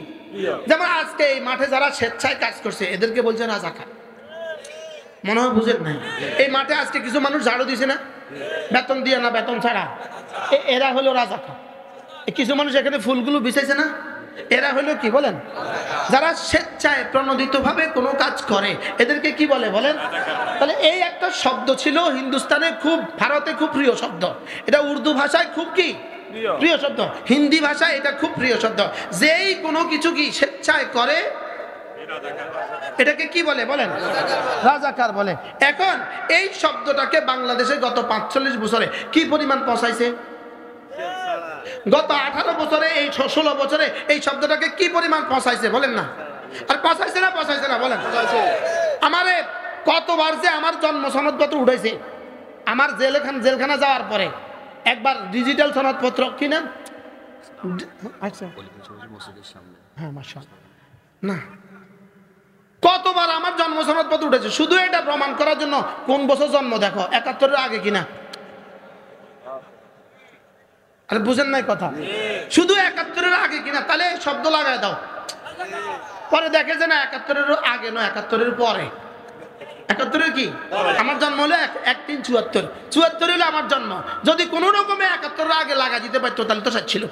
যেমন আজকে এই মাঠে যারা স্বেচ্ছায় কাজ করছে এদেরকে বলছে রাজাকার। মনে হয় বুঝেন নাই? এই মাঠে আজকে কিছু মানুষ ঝাড়ু দিছে না, বেতন দিয়ে না বেতন ছাড়া, এরা হলো রাজাকার। কিছু মানুষ এখানে ফুলগুলো বিছাইছে না, এরা হলো কি বলেন? যারা স্বেচ্ছায় প্রণোদিত ভাবে কোনো কাজ করে এদেরকে কি বলে বলেন? তাহলে এই একটা শব্দ ছিল হিন্দুস্তানে খুব, ভারতে খুব প্রিয় শব্দ। এটা উর্দু ভাষায় খুব কি প্রিয় শব্দ, হিন্দি ভাষায় এটা খুব প্রিয় শব্দ। যেই কোনো কিছু কি স্বেচ্ছায় করে এটাকে কি বলে বলেন? রাজাকার বলে। এখন এই শব্দটাকে বাংলাদেশে গত 45 বছরে কি পরিমাণ পৌঁছাইছে? গত 18 বছরে, এই 16 বছরে এই শব্দটাকে কি পরিমাণ পৌঁছাইছে বলেন না? আর পৌঁছাইছে না পৌঁছাইছে না বলেন? আমারে কতবার যে আমার জন্ম সনদপত্র উঠাইছে। আমার জেলখানা যাওয়ার পরে একবার ডিজিটাল সনদপত্র কিনেন, আচ্ছা হ্যাঁ মাশাআল্লাহ, না কতবার আমার জন্ম সনদপত্র উঠেছে শুধু এটা প্রমাণ করার জন্য কোন বছর জন্ম দেখো, 71-এর আগে কিনা। আরে বুঝেন নাই কথা? শুধু 71-এর আগে কিনা, তাহলে শব্দ লাগায় দাও। পরে দেখে যে না 71-এর আগে নয়, 71-এর পরে। 71-এর কি আমার জন্ম হলো 1374, 74 হলো আমার জন্ম। যদি কোনো রকমে 71-এর আগে লাগা দিতে পারতো তাহলে তো ছিল।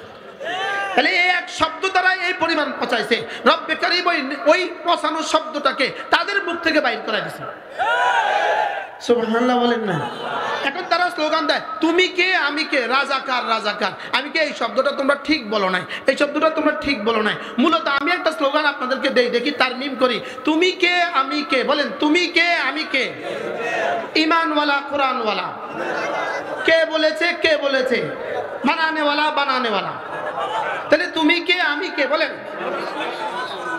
তাহলে এই এক শব্দ দ্বারা এই পরিমাণ পচাইছে। রব্বে কারীম ওই পচানো শব্দটাকে তাদের মুখ থেকে বাইর করে দিয়েছে। সুবহানাল্লাহ বলেন না? এখন তারা স্লোগান দেয় তুমি কে আমি কে, রাজাকার রাজাকার। আমি কে, এই শব্দটা তোমরা ঠিক বলো নাই, এই শব্দটা তোমরা ঠিক বলো নাই। মূলত আমি একটা স্লোগান আপনাদেরকে দেই, দেখি তারমিম করি। তুমি কে আমি কে, বলেন তুমি কে আমি কে। ঈমানওয়ালা কোরআনওয়ালা। কে বলেছে? কে বলেছে? বানানেওয়ালা বানানেওয়ালা। তাহলে তুমি কে আমি কে বলেন?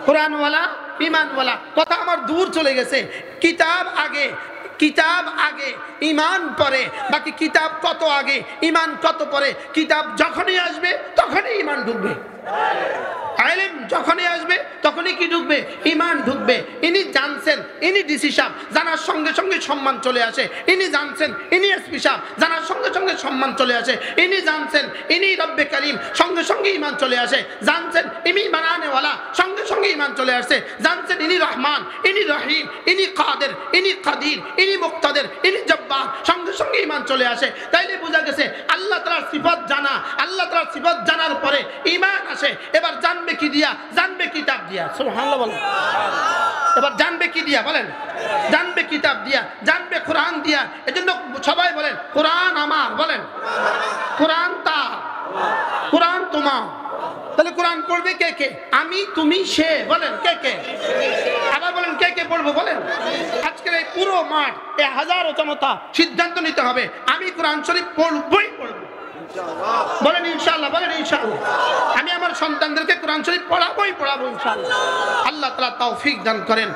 কোরআনওয়ালা ঈমানওয়ালা। কথা আমার দূর চলে গেছে। কিতাব আগে, কিতাব আগে ঈমান পরে, বাকি কিতাব কত আগে ঈমান কত পরে। কিতাব যখনই আসবে তখনই ঈমান ঢুকবে, ইলম যখনই আসবে তখনই কি ঢুকবে? ঈমান ঢুকবে। ইনি জানছেন, ইনি ডিসি সাহেব, জানার সঙ্গে সঙ্গে সম্মান চলে আসে। ইনি জানছেন, ইনি এসপি সাহেব, জানার সঙ্গে সঙ্গে সম্মান চলে আসে। ইনি জানছেন, ইনি রব্বে কারীম, সঙ্গে সঙ্গে ঈমান চলে আসে। জানছেন ইনি বানানেওয়ালা, সঙ্গে সঙ্গে ঈমান চলে আসে। জানছেন ইনি রহমান, ইনি রহিম, ইনি কাদের, ইনি কাদির, ইনি মুক্তাদের, ইনি জব্বার, সঙ্গে সঙ্গে ঈমান চলে আসে। তাইলে বোঝা গেছে আল্লাহ তাআলার সিফাত জানা, আল্লাহ তাআলার সিফাত জানার পরে ঈমান আসে। এবার জানবে কি দিয়া? জানবে কিতাব দিয়া। সুবহানাল্লাহ বলেন। এবার জানবে কি দিয়া বলেন? জানবে কিতাব দিয়া, জানবে কোরআন দিয়া। এজন্য সবাই বলেন কোরআন আমার, বলেন কোরআন তার, কোরআন তোমার। তাহলে কোরআন পড়বে কে কে? আমি তুমি সে, বলেন কে কে? আবার বলেন কে কে পড়বো বলেন? আজকের এই পুরো মাঠ, এই হাজারো জনতা সিদ্ধান্ত নিতে হবে আমি কোরআন শরীফ পড়বই পড়বো। বলেন ইনশাআল্লাহ, বলেন ইনশাআল্লাহ। আমি আমার সন্তানদেরকে কোরআন শরীফ পড়াবোই পড়াবো ইনশাআল্লাহ। আল্লাহ তাআলা তৌফিক দান করেন।